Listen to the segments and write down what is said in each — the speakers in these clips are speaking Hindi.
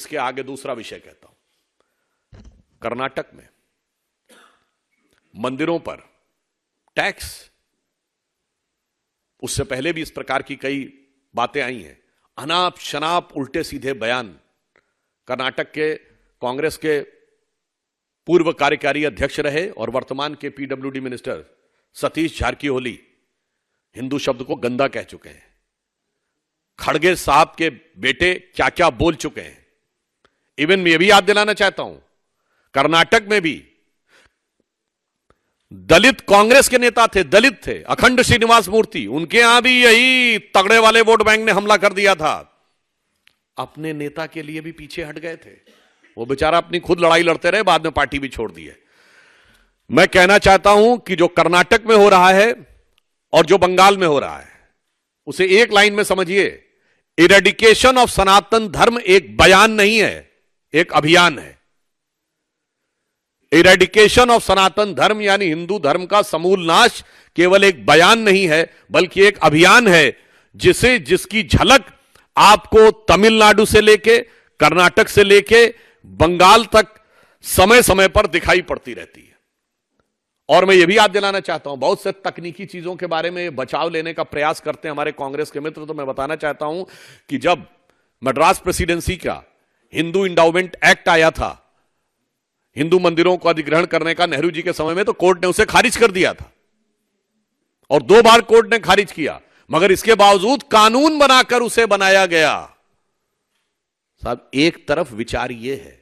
इसके आगे दूसरा विषय कहता हूं। कर्नाटक में मंदिरों पर टैक्स, उससे पहले भी इस प्रकार की कई बातें आई हैं। अनाप शनाप उल्टे सीधे बयान। कर्नाटक के कांग्रेस के पूर्व कार्यकारी अध्यक्ष रहे और वर्तमान के पीडब्ल्यूडी मिनिस्टर सतीश जारकिहोली हिंदू शब्द को गंदा कह चुके हैं। खड़गे साहब के बेटे क्या क्या बोल चुके हैं। इवन मैं यह भी याद दिलाना चाहता हूं, कर्नाटक में भी दलित कांग्रेस के नेता थे, दलित थे, अखंड श्रीनिवास मूर्ति, उनके यहां भी यही तगड़े वाले वोट बैंक ने हमला कर दिया था। अपने नेता के लिए भी पीछे हट गए थे। वो बेचारा अपनी खुद लड़ाई लड़ते रहे, बाद में पार्टी भी छोड़ दी है। मैं कहना चाहता हूं कि जो कर्नाटक में हो रहा है और जो बंगाल में हो रहा है, उसे एक लाइन में समझिए। इरेडिकेशन ऑफ सनातन धर्म एक बयान नहीं है, एक अभियान है। इरेडिकेशन ऑफ सनातन धर्म यानी हिंदू धर्म का समूल नाश केवल एक बयान नहीं है, बल्कि एक अभियान है जिसकी झलक आपको तमिलनाडु से लेके, कर्नाटक से लेके बंगाल तक समय समय पर दिखाई पड़ती रहती है। और मैं यह भी याद दिलाना चाहता हूं, बहुत से तकनीकी चीजों के बारे में बचाव लेने का प्रयास करते हैं हमारे कांग्रेस के मित्र। तो मैं बताना चाहता हूं कि जब मद्रास प्रेसिडेंसी का हिंदू इंडाउमेंट एक्ट आया था, हिंदू मंदिरों को अधिग्रहण करने का नेहरू जी के समय में, तो कोर्ट ने उसे खारिज कर दिया था और 2 बार कोर्ट ने खारिज किया। मगर इसके बावजूद कानून बनाकर उसे बनाया गया। साहब, एक तरफ विचार यह है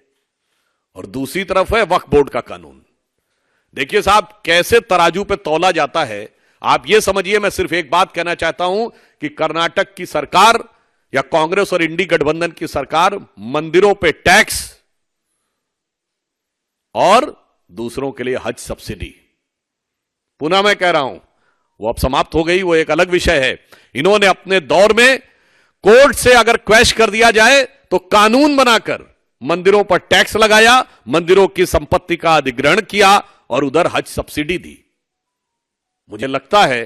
और दूसरी तरफ है वक्फ बोर्ड का कानून। देखिए साहब, कैसे तराजू पे तौला जाता है आप ये समझिए। मैं सिर्फ एक बात कहना चाहता हूं कि कर्नाटक की सरकार या कांग्रेस और इंडी गठबंधन की सरकार मंदिरों पे टैक्स और दूसरों के लिए हज सब्सिडी, पुनः मैं कह रहा हूं, वो अब समाप्त हो गई, वो एक अलग विषय है। इन्होंने अपने दौर में कोर्ट से अगर क्वैश कर दिया जाए तो कानून बनाकर मंदिरों पर टैक्स लगाया, मंदिरों की संपत्ति का अधिग्रहण किया और उधर हज सब्सिडी दी। मुझे लगता है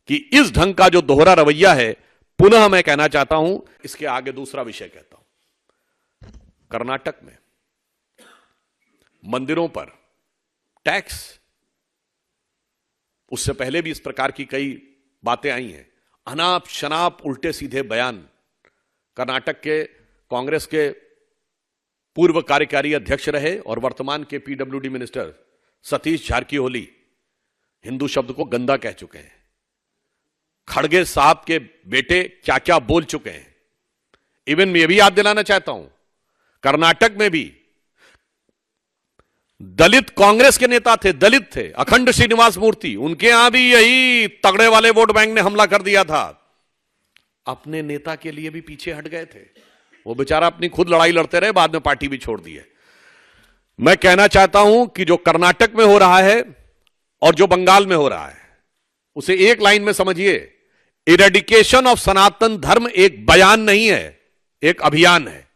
कि इस ढंग का जो दोहरा रवैया है, पुनः मैं कहना चाहता हूं, इसके आगे दूसरा विषय कहता हूं। कर्नाटक में मंदिरों पर टैक्स, उससे पहले भी इस प्रकार की कई बातें आई हैं। अनाप शनाप उल्टे सीधे बयान। कर्नाटक के कांग्रेस के पूर्व कार्यकारी अध्यक्ष रहे और वर्तमान के पीडब्ल्यूडी मिनिस्टर सतीश जारकिहोली हिंदू शब्द को गंदा कह चुके हैं। खड़गे साहब के बेटे क्या क्या बोल चुके हैं। इवन मैं यह भी याद दिलाना चाहता हूं, कर्नाटक में भी दलित कांग्रेस के नेता थे, दलित थे, अखंड श्रीनिवास मूर्ति, उनके यहां भी यही तगड़े वाले वोट बैंक ने हमला कर दिया था। अपने नेता के लिए भी पीछे हट गए थे। वो बेचारा अपनी खुद लड़ाई लड़ते रहे, बाद में पार्टी भी छोड़ दी है। मैं कहना चाहता हूं कि जो कर्नाटक में हो रहा है और जो बंगाल में हो रहा है, उसे एक लाइन में समझिए। इरेडिकेशन ऑफ सनातन धर्म एक बयान नहीं है, एक अभियान है।